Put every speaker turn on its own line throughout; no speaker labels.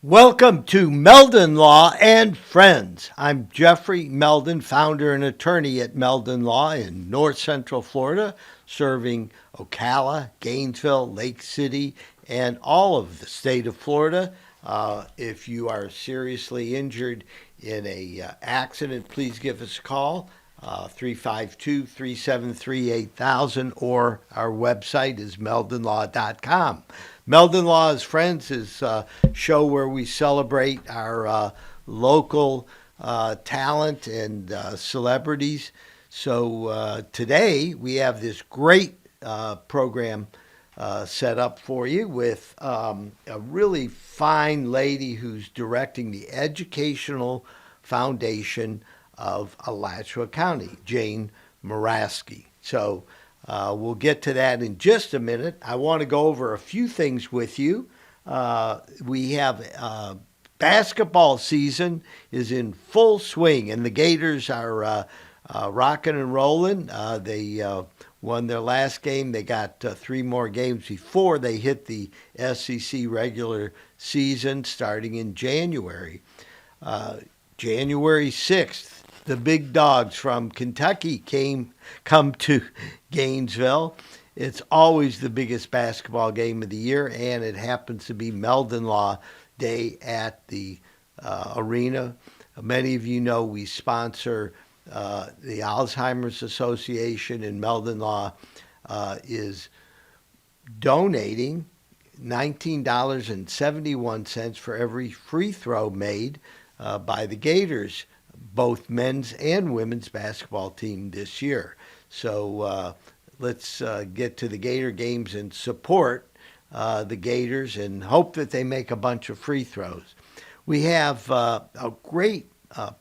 Welcome to Meldon Law and Friends. I'm Jeffrey Meldon, founder and attorney at Meldon Law in North Central Florida, serving Ocala, Gainesville, Lake City, and all of the state of Florida. If you are seriously injured in a accident, please give us a call, 352-373-8000, or our website is meldonlaw.com. Meldon Law's Friends is a show where we celebrate our local talent and celebrities. So today we have this great program set up for you with a really fine lady who's directing the Educational Foundation of Alachua County, Jayne Moraski. So we'll get to that in just a minute. I want to go over a few things with you. We have basketball season is in full swing, and the Gators are rocking and rolling. They won their last game. They got 3 more games before they hit the SEC regular season starting in January. January 6th, the big dogs from Kentucky come to Gainesville. It's always the biggest basketball game of the year, and it happens to be Meldon Law Day at the arena. Many of you know we sponsor the Alzheimer's Association, and Meldon Law is donating $19.71 for every free throw made by the Gators, both men's and women's basketball team this year. So let's get to the Gator games and support the Gators and hope that they make a bunch of free throws. We have a great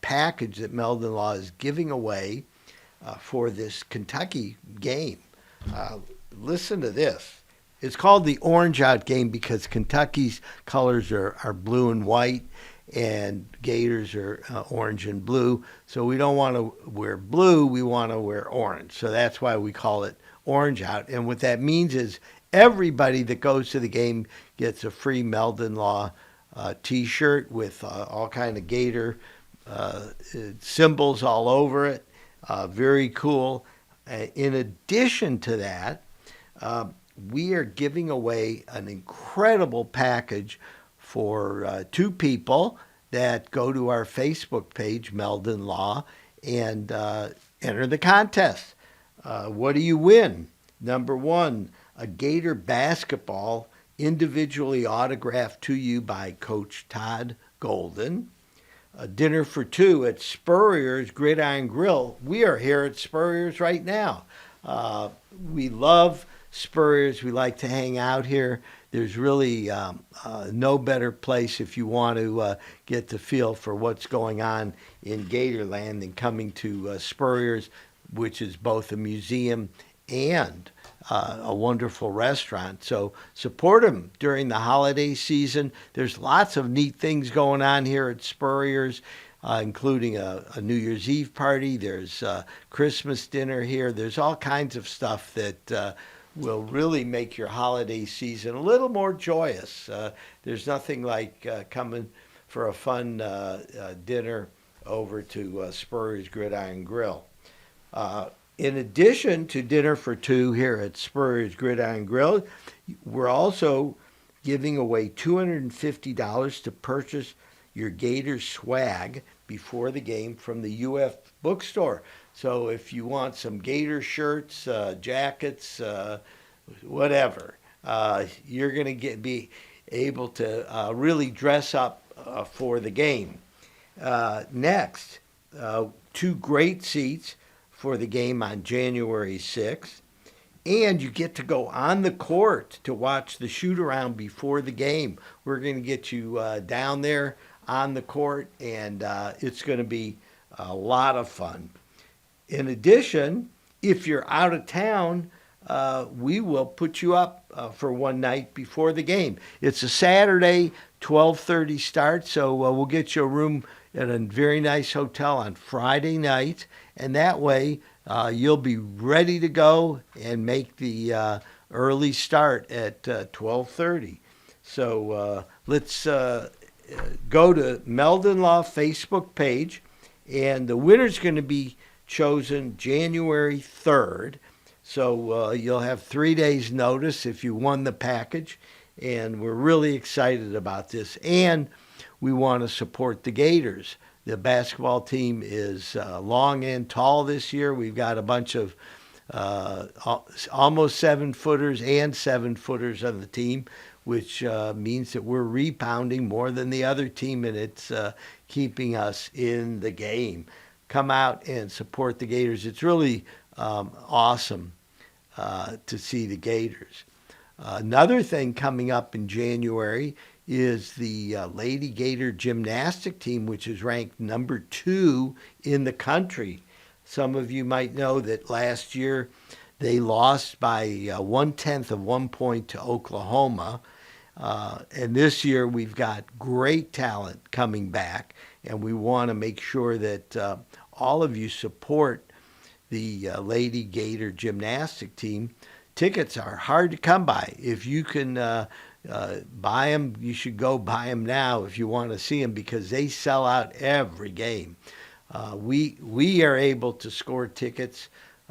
package that Meldon Law is giving away for this Kentucky game. Listen to this. It's called the Orange Out game because Kentucky's colors are blue and white, and Gators are orange and blue. So we don't want to wear blue, we want to wear orange. So that's why we call it Orange Out. And what that means is everybody that goes to the game gets a free Meldon Law t-shirt with all kind of Gator symbols all over it. Very cool. In addition to that, we are giving away an incredible package for 2 people that go to our Facebook page, Meldon Law, and enter the contest. What do you win? Number 1, a Gator basketball individually autographed to you by Coach Todd Golden. A dinner for 2 at Spurrier's Gridiron Grill. We are here at Spurrier's right now. We love Spurrier's. We like to hang out here. There's really no better place if you want to get the feel for what's going on in Gatorland than coming to Spurrier's, which is both a museum and a wonderful restaurant. So support them during the holiday season. There's lots of neat things going on here at Spurrier's, including a New Year's Eve party. There's Christmas dinner here. There's all kinds of stuff that will really make your holiday season a little more joyous. There's nothing like coming for a fun dinner over to Spurrier's Gridiron Grill. In addition to dinner for 2 here at Spurrier's Gridiron Grill, we're also giving away $250 to purchase your Gator swag before the game from the UF bookstore. So if you want some Gator shirts, jackets, whatever, you're going to be able to really dress up for the game. Next, 2 great seats for the game on January 6th. And you get to go on the court to watch the shoot-around before the game. We're going to get you down there on the court, and it's going to be a lot of fun. In addition, if you're out of town, we will put you up for one night before the game. It's a Saturday, 12:30 start, so we'll get you a room at a very nice hotel on Friday night, and that way you'll be ready to go and make the early start at 12:30. So let's go to Meldon Law Facebook page, and the winner's going to be chosen January 3rd. So you'll have 3 days notice if you won the package, and we're really excited about this. And we want to support the Gators. The basketball team is long and tall this year. We've got a bunch of almost 7-footers and 7-footers on the team, which means that we're rebounding more than the other team, and it's keeping us in the game. Come out and support the Gators. It's really awesome to see the Gators. Another thing coming up in January is the Lady Gator gymnastic team, which is ranked number 2 in the country. Some of you might know that last year they lost by 1/10 of 1 point to Oklahoma. And this year we've got great talent coming back, and we want to make sure that all of you support the Lady Gator gymnastic team. Tickets are hard to come by. If you can buy them, you should go buy them now if you want to see them, because they sell out every game. We are able to score tickets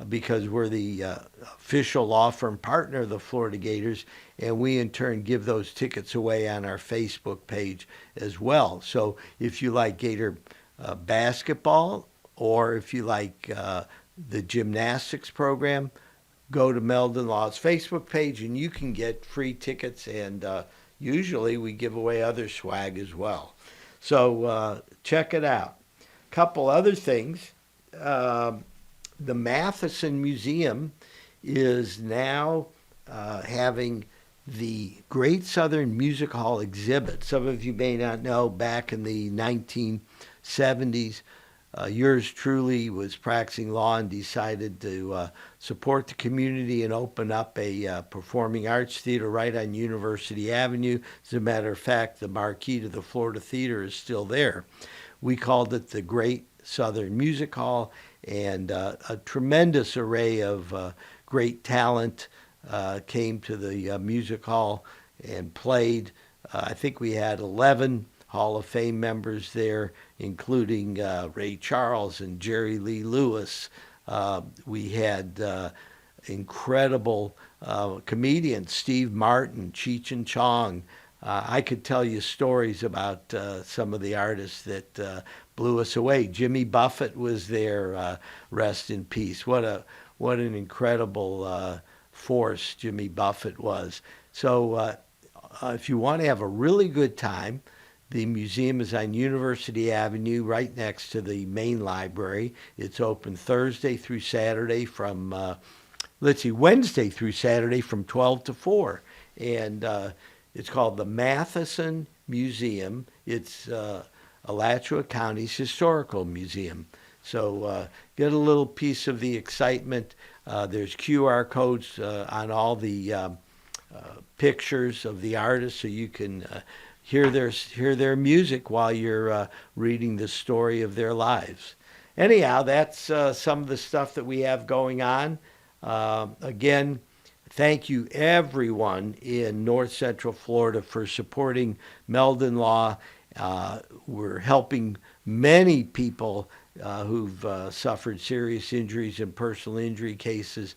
because we're the official law firm partner of the Florida Gators, and we in turn give those tickets away on our Facebook page as well. So if you like Gator basketball, or if you like the gymnastics program, go to Meldon Law's Facebook page and you can get free tickets, and usually we give away other swag as well. So check it out. Couple other things. The Matheson Museum is now having the Great Southern Music Hall exhibit. Some of you may not know, back in the 1970s, yours truly was practicing law and decided to support the community and open up a performing arts theater right on University Avenue. As a matter of fact, the marquee to the Florida Theater is still there. We called it the Great Southern Music Hall, and a tremendous array of great talent came to the music hall and played. I think we had 11 Hall of Fame members there, including Ray Charles and Jerry Lee Lewis. We had incredible comedians, Steve Martin, Cheech and Chong. I could tell you stories about some of the artists that blew us away. Jimmy Buffett was there, rest in peace. What an incredible force Jimmy Buffett was. So if you want to have a really good time, the museum is on University Avenue, right next to the main library. It's open Thursday through Saturday from, Wednesday through Saturday from 12 to 4. And it's called the Matheson Museum. It's Alachua County's historical museum. So get a little piece of the excitement. There's QR codes on all the pictures of the artists, so you can hear their music while you're reading the story of their lives. Anyhow, that's some of the stuff that we have going on. Again, thank you everyone in North Central Florida for supporting Meldon Law. We're helping many people who've suffered serious injuries and personal injury cases,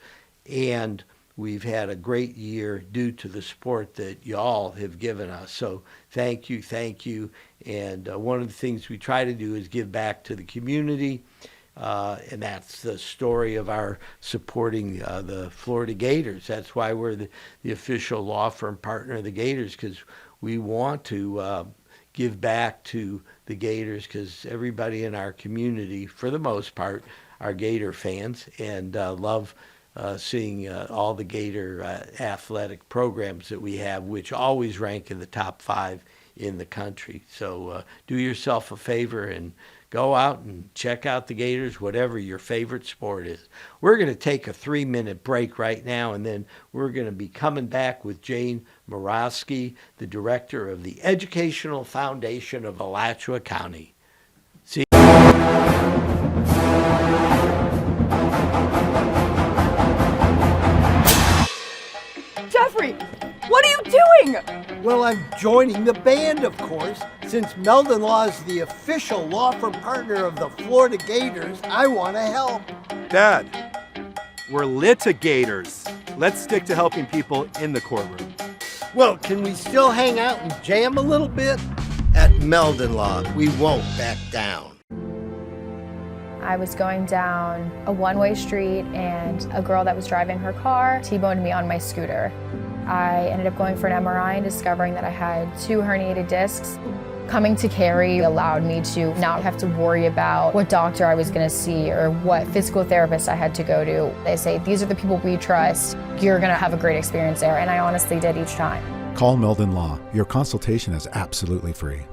and we've had a great year due to the support that y'all have given us. So thank you. And one of the things we try to do is give back to the community, and that's the story of our supporting the Florida Gators. That's why we're the official law firm partner of the Gators, because we want to give back to the Gators, because everybody in our community, for the most part, are Gator fans and love seeing all the Gator athletic programs that we have, which always rank in the top 5 in the country. So do yourself a favor and go out and check out the Gators, whatever your favorite sport is. We're going to take a 3-minute break right now, and then we're going to be coming back with Jayne Moraski, the director of the Educational Foundation of Alachua County. See you.
Jeffrey, what are you doing?
Well, I'm joining the band, of course. Since Meldon Law is the official law firm partner of the Florida Gators, I want to help.
Dad, we're litigators. Let's stick to helping people in the courtroom.
Well, can we still hang out and jam a little bit? At Meldon Law, we won't back down.
I was going down a one-way street and a girl that was driving her car T-boned me on my scooter. I ended up going for an MRI and discovering that I had 2 herniated discs. Coming to Cary allowed me to not have to worry about what doctor I was going to see or what physical therapist I had to go to. They say, these are the people we trust. You're going to have a great experience there, and I honestly did each time.
Call Meldon Law. Your consultation is absolutely free.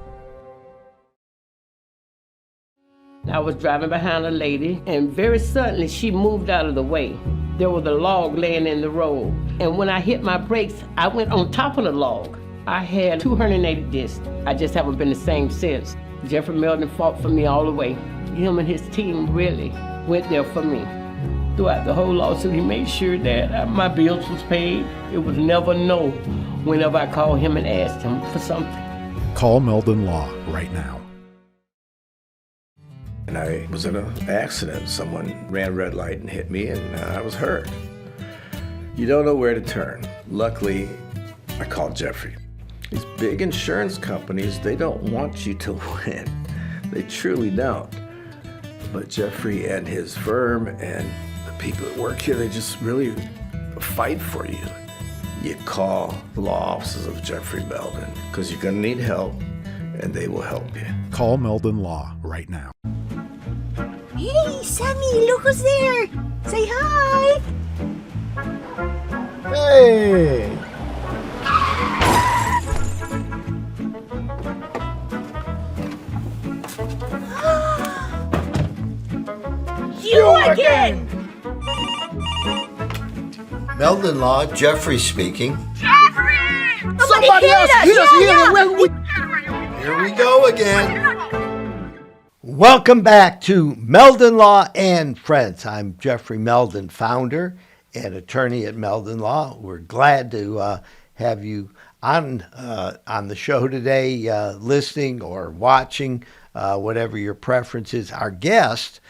I was driving behind a lady, and very suddenly she moved out of the way. There was a log laying in the road, and when I hit my brakes, I went on top of the log. I had 2 herniated discs. I just haven't been the same since. Jeffrey Meldon fought for me all the way. Him and his team really went there for me. Throughout the whole lawsuit, he made sure that my bills was paid. It was never no whenever I called him and asked him for something.
Call Meldon Law right now.
And I was in an accident. Someone ran a red light and hit me, and I was hurt. You don't know where to turn. Luckily, I called Jeffrey. These big insurance companies, they don't want you to win. They truly don't. But Jeffrey and his firm and the people that work here, they just really fight for you. You call the law offices of Jeffrey Meldon, because you're going to need help, and they will help you.
Call Meldon Law right now.
Hey, Sammy, look who's there. Say hi.
Hey!
You again!
Meldon Law, Jeffrey speaking.
Jeffrey!
Somebody else hit us
Yeah.
Here we go again. Welcome back to Meldon Law and Friends. I'm Jeffrey Meldon, founder and attorney at Meldon Law. We're glad to have you on the show today, listening or watching, whatever your preference is. Our guest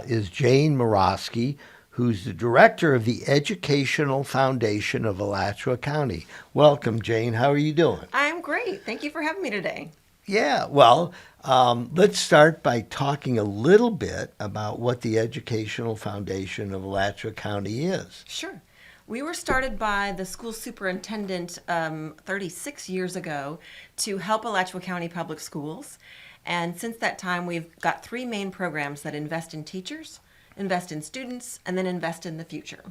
is Jayne Moraski, who's the director of the Educational Foundation of Alachua County. Welcome, Jayne. How are you doing?
I'm great. Thank you for having me today.
Yeah, well, let's start by talking a little bit about what the Educational Foundation of Alachua County is.
Sure. We were started by the school superintendent 36 years ago to help Alachua County Public Schools. And since that time, we've got 3 main programs that invest in teachers, invest in students, and then invest in the future.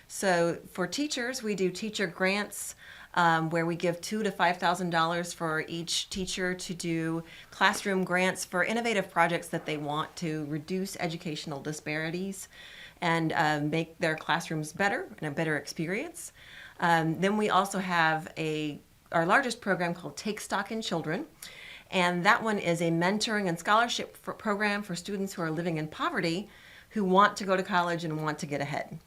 So for teachers, we do teacher grants, where we give $2,000 to $5,000 for each teacher to do classroom grants for innovative projects that they want to reduce educational disparities and make their classrooms better and a better experience. Then we also have our largest program called Take Stock in Children, and that one is a mentoring and scholarship program for students who are living in poverty who want to go to college and want to get ahead.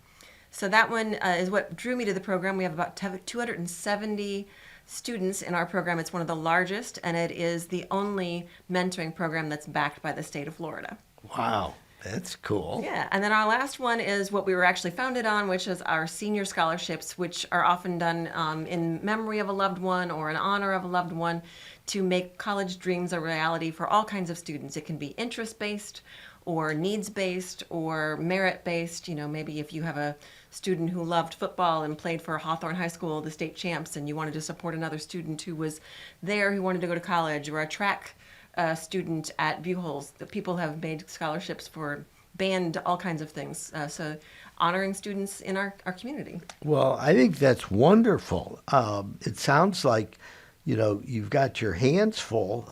So that one is what drew me to the program. We have about 270 students in our program. It's one of the largest, and it is the only mentoring program that's backed by the state of Florida.
Wow, that's cool.
Yeah, and then our last one is what we were actually founded on, which is our senior scholarships, which are often done in memory of a loved one or in honor of a loved one to make college dreams a reality for all kinds of students. It can be interest-based or needs-based or merit-based. You know, maybe if you have a student who loved football and played for Hawthorne High School, the state champs, and you wanted to support another student who was there who wanted to go to college, or a track student at Buchholz. The people have made scholarships for band, all kinds of things. So honoring students in our community.
Well, I think that's wonderful. It sounds like, you know, you've got your hands full.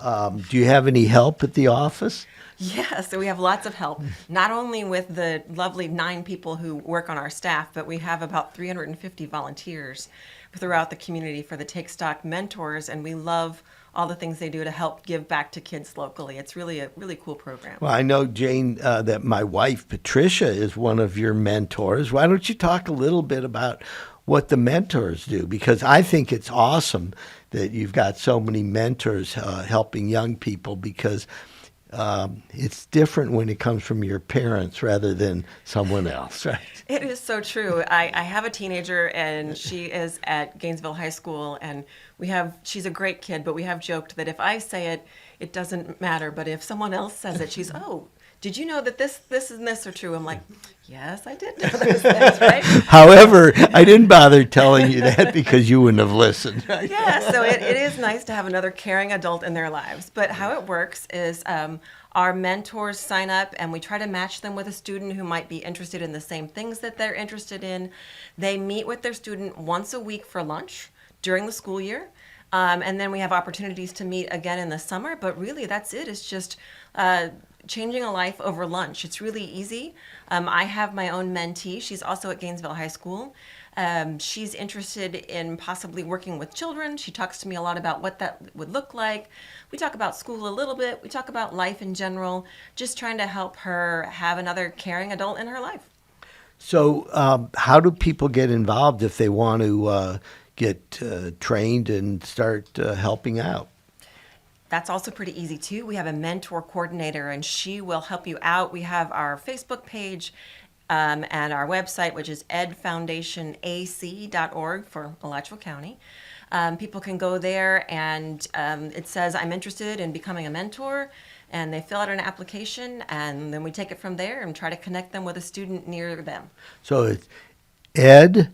Do you have any help at the office?
Yeah, so we have lots of help, not only with the lovely 9 people who work on our staff, but we have about 350 volunteers throughout the community for the Take Stock mentors, and we love all the things they do to help give back to kids locally. It's really a really cool program.
Well, I know, Jayne, that my wife, Patricia, is one of your mentors. Why don't you talk a little bit about what the mentors do, because I think it's awesome that you've got so many mentors helping young people, because it's different when it comes from your parents rather than someone else, right?
It is so true. I have a teenager, and she is at Gainesville High School, and she's a great kid, but we have joked that if I say it, it doesn't matter. But if someone else says it, she's, oh, did you know that this and this are true? I'm like, yes, I did know those things, right?
However, I didn't bother telling you that because you wouldn't have listened. Right?
Yeah, so it is nice to have another caring adult in their lives. But how it works is our mentors sign up, and we try to match them with a student who might be interested in the same things that they're interested in. They meet with their student once a week for lunch during the school year. And then we have opportunities to meet again in the summer. But really, that's it. It's just changing a life over lunch. It's really easy. I have my own mentee. She's also at Gainesville High School. She's interested in possibly working with children. She talks to me a lot about what that would look like. We talk about school a little bit. We talk about life in general, just trying to help her have another caring adult in her life.
So how do people get involved if they want to get trained and start helping out?
That's also pretty easy too. We have a mentor coordinator, and she will help you out. We have our Facebook page and our website, which is edfoundationac.org for Alachua County. People can go there, and it says, I'm interested in becoming a mentor, and they fill out an application, and then we take it from there and try to connect them with a student near them.
So it's edac.org?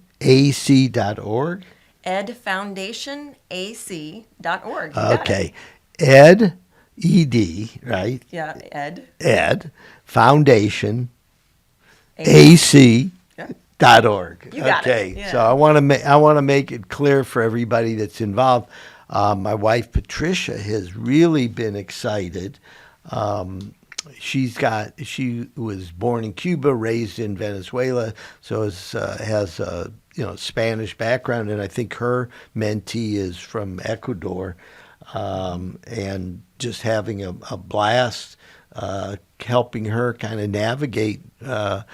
edfoundationac.org.
Okay. Ed, E-D, right?
Yeah, Ed.
Ed, Foundation, AC.org.
You got it.
Okay,
Yeah.
so I want to make it clear for everybody that's involved. My wife Patricia has really been excited. She was born in Cuba, raised in Venezuela, so has a Spanish background, and I think her mentee is from Ecuador. And just having a blast, helping her kind of navigate the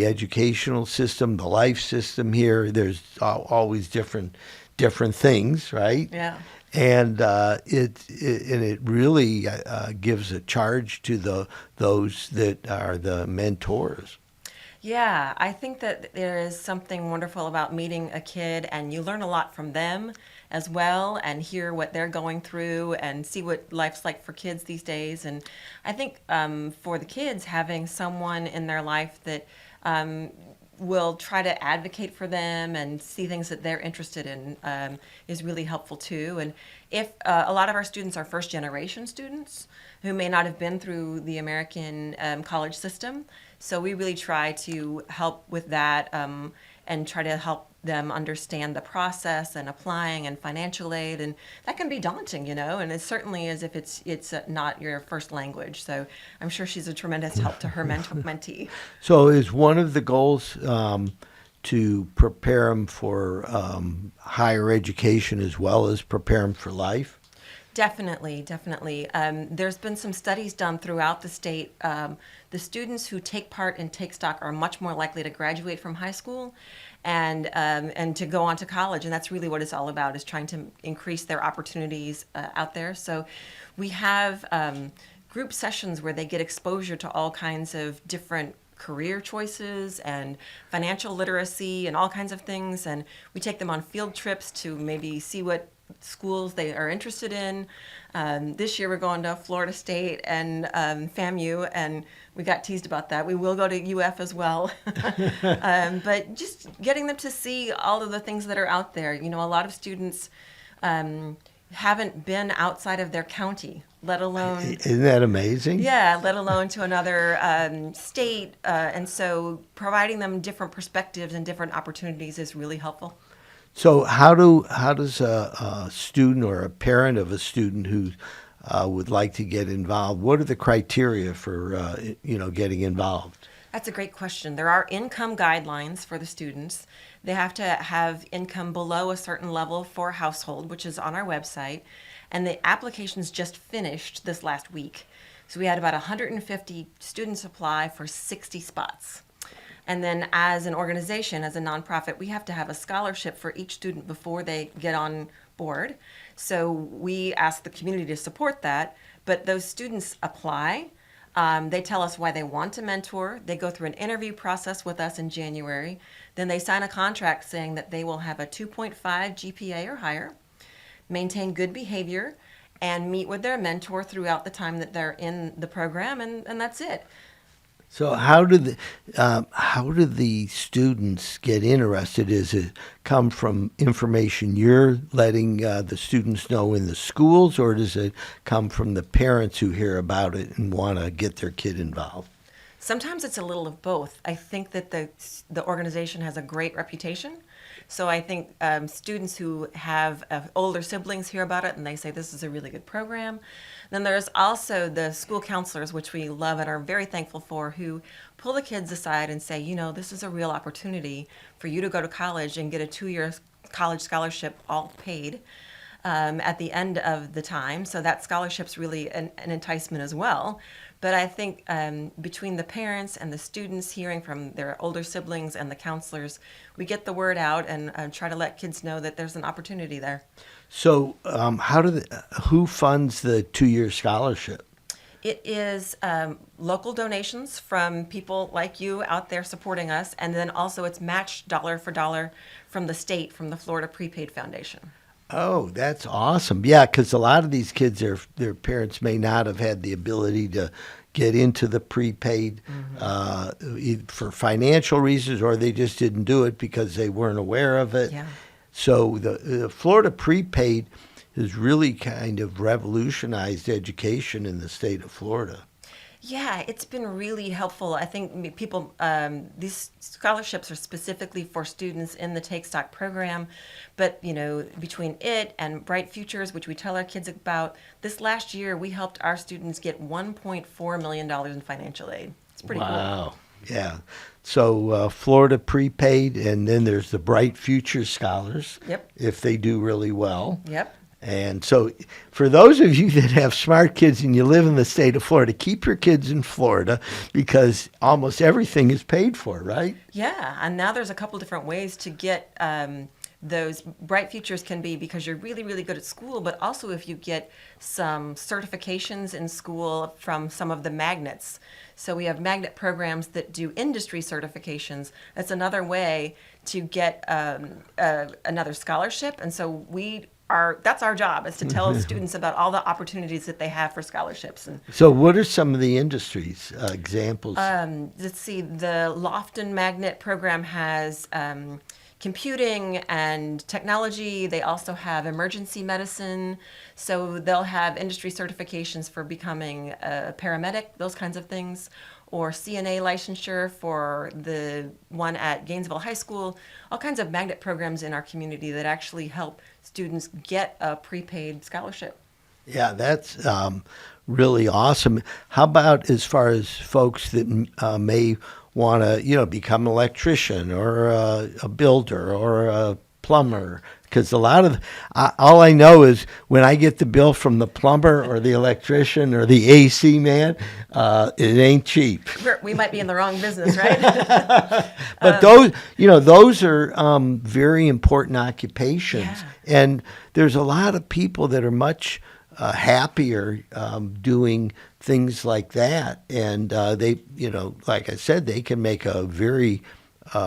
educational system, the life system here. There's always different things, right?
Yeah.
And it really gives a charge to those that are the mentors.
Yeah, I think that there is something wonderful about meeting a kid, and you learn a lot from them as well, and hear what they're going through and see what life's like for kids these days. And I think for the kids, having someone in their life that will try to advocate for them and see things that they're interested in is really helpful too. And if a lot of our students are first generation students who may not have been through the American college system, so we really try to help with that and try to help them understand the process and applying and financial aid, and that can be daunting, and it certainly is if it's not your first language. So I'm sure she's a tremendous help to her mentee.
So is one of the goals to prepare them for higher education as well as prepare them for life?
Definitely. There's been some studies done throughout the state. The students who take part in Take Stock are much more likely to graduate from high school and to go on to college. And that's really what it's all about, is trying to increase their opportunities out there. So we have group sessions where they get exposure to all kinds of different career choices and financial literacy and all kinds of things. And we take them on field trips to maybe see what schools they are interested in. This year we're going to Florida State and FAMU, and we got teased about that. We will go to UF as well. But just getting them to see all of the things that are out there. A lot of students haven't been outside of their county, let alone...
Isn't that amazing?
Yeah, let alone to another state. And so providing them different perspectives and different opportunities is really helpful.
So how does a student or a parent of a student who would like to get involved, what are the criteria for getting involved?
That's a great question. There are income guidelines for the students. They have to have income below a certain level for a household, which is on our website. And the applications just finished this last week. So we had about 150 students apply for 60 spots. And then as an organization, as a nonprofit, we have to have a scholarship for each student before they get on board. So we ask the community to support that, but those students apply. They tell us why they want to mentor. They go through an interview process with us in January. Then they sign a contract saying that they will have a 2.5 GPA or higher, maintain good behavior, and meet with their mentor throughout the time that they're in the program, and that's it.
So how do the students get interested? Does it come from information you're letting the students know in the schools, or does it come from the parents who hear about it and want to get their kid involved?
Sometimes it's a little of both. I think that the organization has a great reputation. So I think students who have older siblings hear about it and they say this is a really good program. Then there's also the school counselors, which we love and are very thankful for, who pull the kids aside and say, you know, this is a real opportunity for you to go to college and get a 2-year college scholarship, all paid, at the end of the time. So that scholarship's really an enticement as well. But I think between the parents and the students hearing from their older siblings and the counselors, we get the word out and try to let kids know that there's an opportunity there.
So who funds the 2-year scholarship?
It is local donations from people like you out there supporting us, and then also it's matched dollar for dollar from the state, from the Florida Prepaid Foundation.
Oh, that's awesome. Yeah, because a lot of these kids, their parents may not have had the ability to get into the prepaid for financial reasons, or they just didn't do it because they weren't aware of it.
Yeah.
So the Florida Prepaid has really kind of revolutionized education in the state of Florida.
Yeah, it's been really helpful. I think people, these scholarships are specifically for students in the Take Stock program, but you know, between it and Bright Futures, which we tell our kids about, this last year we helped our students get $1.4 million in financial aid. It's pretty cool.
Wow. Yeah. So Florida Prepaid, and then there's the Bright Futures Scholars.
Yep.
If they do really well.
Yep.
And so for those of you that have smart kids and you live in the state of Florida, keep your kids in Florida because almost everything is paid for, right?
Yeah, and now there's a couple different ways to get those. Bright Futures can be because you're really, really good at school, but also if you get some certifications in school from some of the magnets. So we have magnet programs that do industry certifications. That's another way to get another scholarship. And so that's our job, is to tell students about all the opportunities that they have for scholarships. And
so what are some of the industries, examples?
let's see, the Lofton Magnet program has computing and technology. They also have emergency medicine. So they'll have industry certifications for becoming a paramedic, those kinds of things, or CNA licensure for the one at Gainesville High School, all kinds of magnet programs in our community that actually help students get a prepaid scholarship.
Yeah, that's really awesome. How about as far as folks that may want to, become an electrician or a builder or a plumber? Because a lot of all I know is when I get the bill from the plumber or the electrician or the AC man, it ain't cheap.
We might be in the wrong business, right?
But those are very important occupations,
Yeah.
and there's a lot of people that are much happier doing things like that, and they, like I said, they can make a very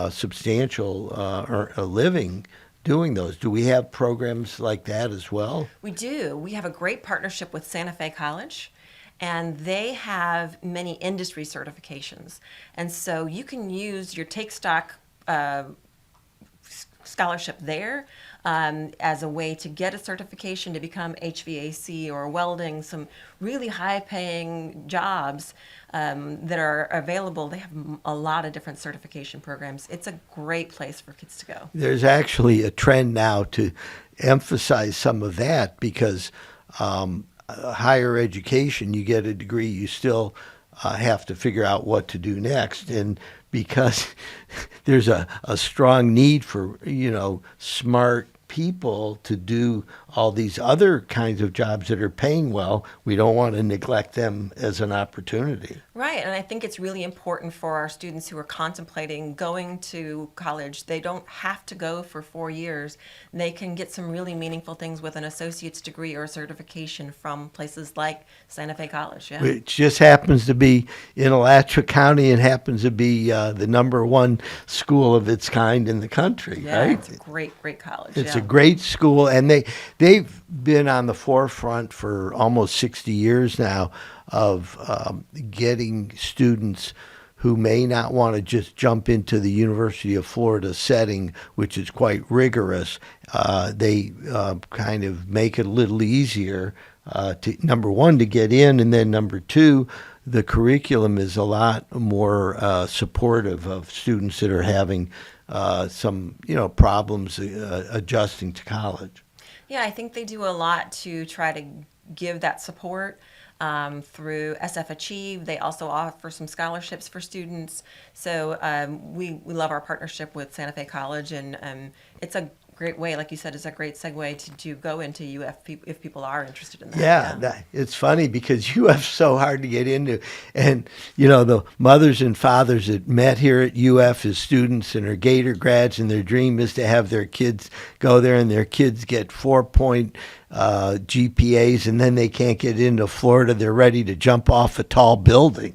substantial a living doing those. Do we have programs like that as well?
We do. We have a great partnership with Santa Fe College, and they have many industry certifications. And so you can use your Take Stock scholarship there as a way to get a certification to become HVAC or welding, some really high-paying jobs that are available. They have a lot of different certification programs. It's a great place for kids to go.
There's actually a trend now to emphasize some of that because higher education, you get a degree, you still have to figure out what to do next. And because there's a strong need for, smart people to do all these other kinds of jobs that are paying well, we don't want to neglect them as an opportunity.
Right, and I think it's really important for our students who are contemplating going to college. They don't have to go for 4 years. They can get some really meaningful things with an associate's degree or certification from places like Santa Fe College. Yeah.
Which just happens to be in Alachua County and happens to be the number one school of its kind in the country,
Yeah,
right?
it's a great college.
It's
yeah.
a great school, and they've been on the forefront for almost 60 years now of getting students who may not want to just jump into the University of Florida setting, which is quite rigorous. They kind of make it a little easier to, number one, to get in, and then number two, the curriculum is a lot more supportive of students that are having some, problems adjusting to college.
Yeah, I think they do a lot to try to give that support through SF Achieve. They also offer some scholarships for students. So we love our partnership with Santa Fe College, and it's a great way, like you said, it's a great segue to go into UF if people are interested in that.
Yeah. It's funny because UF's so hard to get into. And, the mothers and fathers that met here at UF as students and are Gator grads, and their dream is to have their kids go there, and their kids get 4-point GPAs, and then they can't get into Florida. They're ready to jump off a tall building.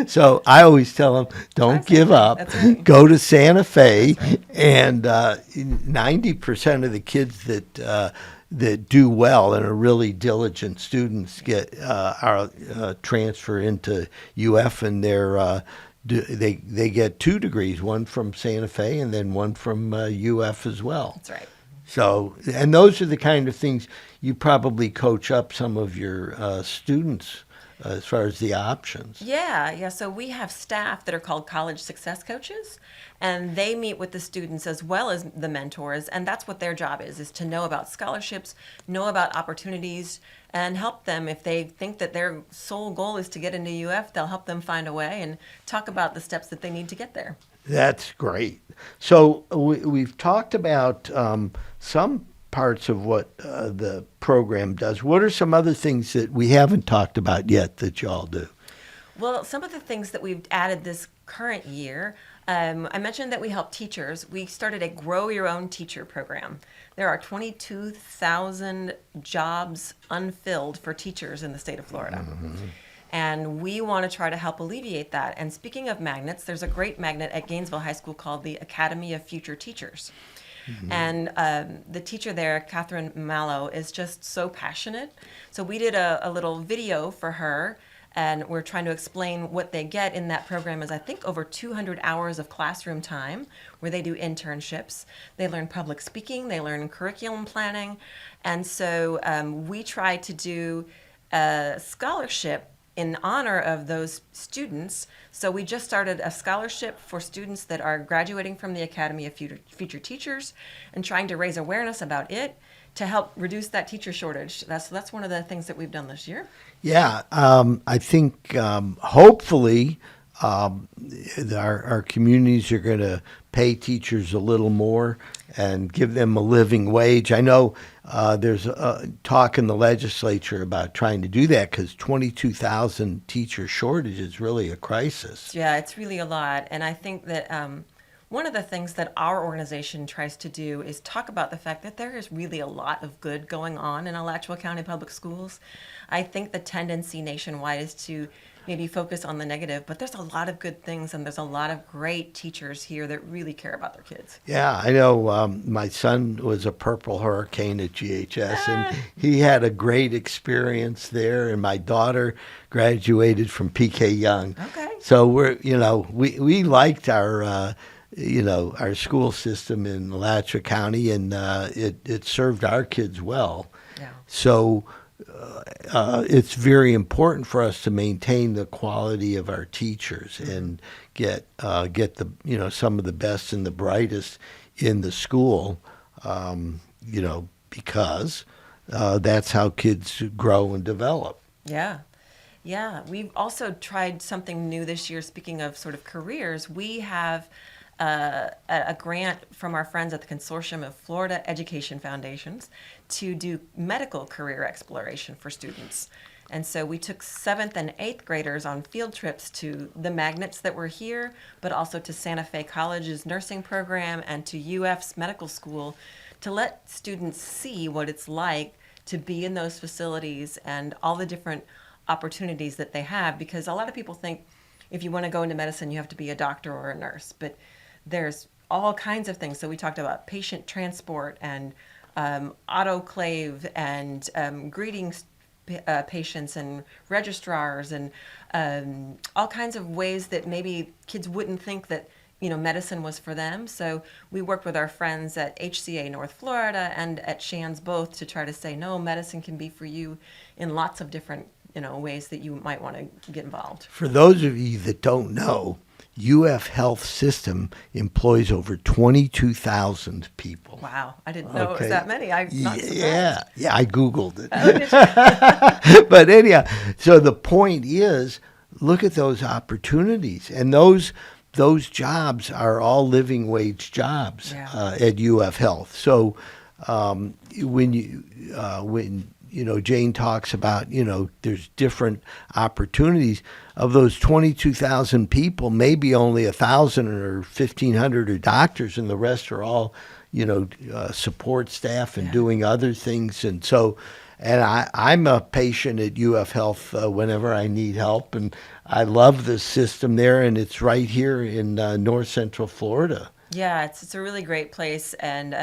So I always tell them, don't give up.
That's right.
Go to Santa Fe, and 90% of the kids that do well and are really diligent students get transfer into UF, and they get 2 degrees, one from Santa Fe and then one from UF as well.
That's right.
So, and those are the kind of things you probably coach up some of your students as far as the options.
Yeah. So we have staff that are called college success coaches, and they meet with the students as well as the mentors, and that's what their job is to know about scholarships, know about opportunities, and help them. If they think that their sole goal is to get into UF, they'll help them find a way and talk about the steps that they need to get there.
That's great. So we've talked about some parts of what the program does. What are some other things that we haven't talked about yet that y'all do?
Well, some of the things that we've added this current year, I mentioned that we help teachers. We started a Grow Your Own Teacher program. There are 22,000 jobs unfilled for teachers in the state of Florida. Mm-hmm. And we want to try to help alleviate that. And speaking of magnets, there's a great magnet at Gainesville High School called the Academy of Future Teachers. Mm-hmm. And the teacher there, Catherine Mallow, is just so passionate. So we did a little video for her, and we're trying to explain what they get in that program is, I think, over 200 hours of classroom time where they do internships. They learn public speaking, they learn curriculum planning. And so we try to do a scholarship in honor of those students. So we just started a scholarship for students that are graduating from the Academy of Future Teachers and trying to raise awareness about it to help reduce that teacher shortage. That's one of the things that we've done this year.
Yeah, I think hopefully our communities are going to pay teachers a little more and give them a living wage. I know there's talk in the legislature about trying to do that because 22,000 teacher shortage is really a crisis.
Yeah, it's really a lot. And I think that one of the things that our organization tries to do is talk about the fact that there is really a lot of good going on in Alachua County Public Schools. I think the tendency nationwide is to maybe focus on the negative, but there's a lot of good things, and there's a lot of great teachers here that really care about their kids.
Yeah, I know my son was a Purple Hurricane at GHS, and he had a great experience there, and my daughter graduated from PK Young.
Okay.
So we liked our school system in Alachua County, and it served our kids well.
Yeah.
So it's very important for us to maintain the quality of our teachers and get the some of the best and the brightest in the school, because that's how kids grow and develop.
Yeah. Yeah, we've also tried something new this year. Speaking of sort of careers, we have a grant from our friends at the Consortium of Florida Education Foundations to do medical career exploration for students. And so we took 7th and 8th graders on field trips to the magnets that were here, but also to Santa Fe College's nursing program and to UF's medical school to let students see what it's like to be in those facilities and all the different opportunities that they have. Because a lot of people think if you want to go into medicine, you have to be a doctor or a nurse, but there's all kinds of things. So we talked about patient transport and autoclave and greeting patients and registrars and all kinds of ways that maybe kids wouldn't think that medicine was for them. So we worked with our friends at HCA North Florida and at Shands both to try to say, no, medicine can be for you in lots of different ways that you might want to get involved.
For those of you that don't know, UF Health System employs over 22,000 people.
Wow, I didn't know it was that many. I'm not surprised.
Yeah, I Googled it.
Oh, did you?
But anyhow, so the point is, look at those opportunities. And those jobs are all living wage jobs at UF Health. So when Jayne talks about, there's different opportunities. Of those 22,000 people, maybe only 1,000 or 1,500 are doctors, and the rest are all, support staff and doing other things. And so, I'm a patient at UF Health whenever I need help, and I love the system there, and it's right here in North Central Florida.
Yeah, it's a really great place, and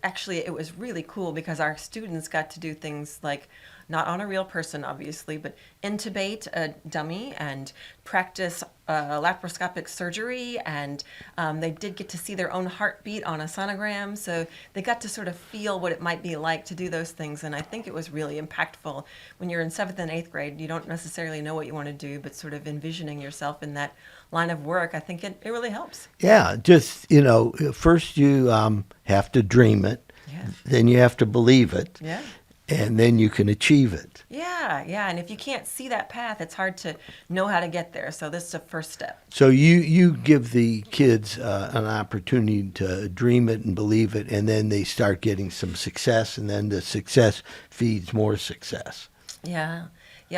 actually it was really cool because our students got to do things like, not on a real person obviously, but intubate a dummy and practice laparoscopic surgery, and they did get to see their own heartbeat on a sonogram, so they got to sort of feel what it might be like to do those things, and I think it was really impactful. When you're in 7th and 8th grade, you don't necessarily know what you want to do, but sort of envisioning yourself in that line of work, I think it really helps.
Yeah, just, first you have to dream it, then you have to believe it, and then you can achieve it.
Yeah, and if you can't see that path, it's hard to know how to get there, so this is a first step.
So you give the kids an opportunity to dream it and believe it, and then they start getting some success, and then the success feeds more success.
Yeah,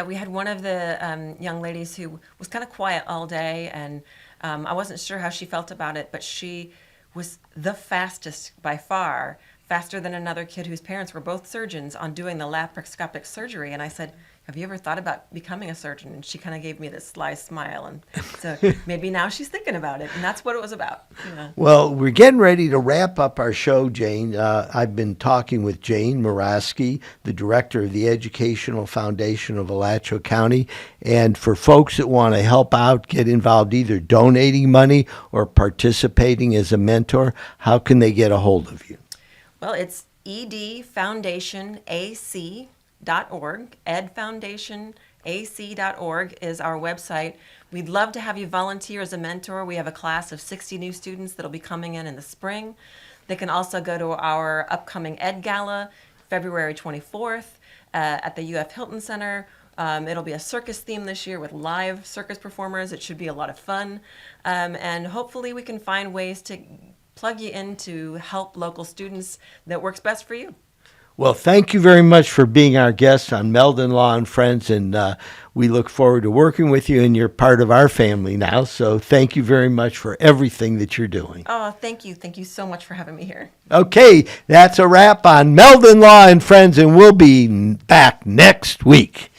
we had one of the young ladies who was kind of quiet all day, and I wasn't sure how she felt about it, but she was the fastest by far, faster than another kid whose parents were both surgeons on doing the laparoscopic surgery. And I said, have you ever thought about becoming a surgeon? And she kind of gave me this sly smile. And so maybe now she's thinking about it. And that's what it was about.
Well, we're getting ready to wrap up our show, Jayne. I've been talking with Jayne Moraski, the director of the Educational Foundation of Alachua County. And for folks that want to help out, get involved, either donating money or participating as a mentor, how can they get a hold of you?
Well, it's edfoundationac.org. edfoundationac.org is our website. We'd love to have you volunteer as a mentor. We have a class of 60 new students that'll be coming in the spring. They can also go to our upcoming Ed Gala, February 24th at the UF Hilton Center. It'll be a circus theme this year with live circus performers. It should be a lot of fun. And hopefully we can find ways to plug you in to help local students that works best for you.
Well, thank you very much for being our guest on Meldon Law and Friends, and we look forward to working with you, and you're part of our family now, so thank you very much for everything that you're doing.
Oh, thank you. Thank you so much for having me here.
Okay, that's a wrap on Meldon Law and Friends, and we'll be back next week.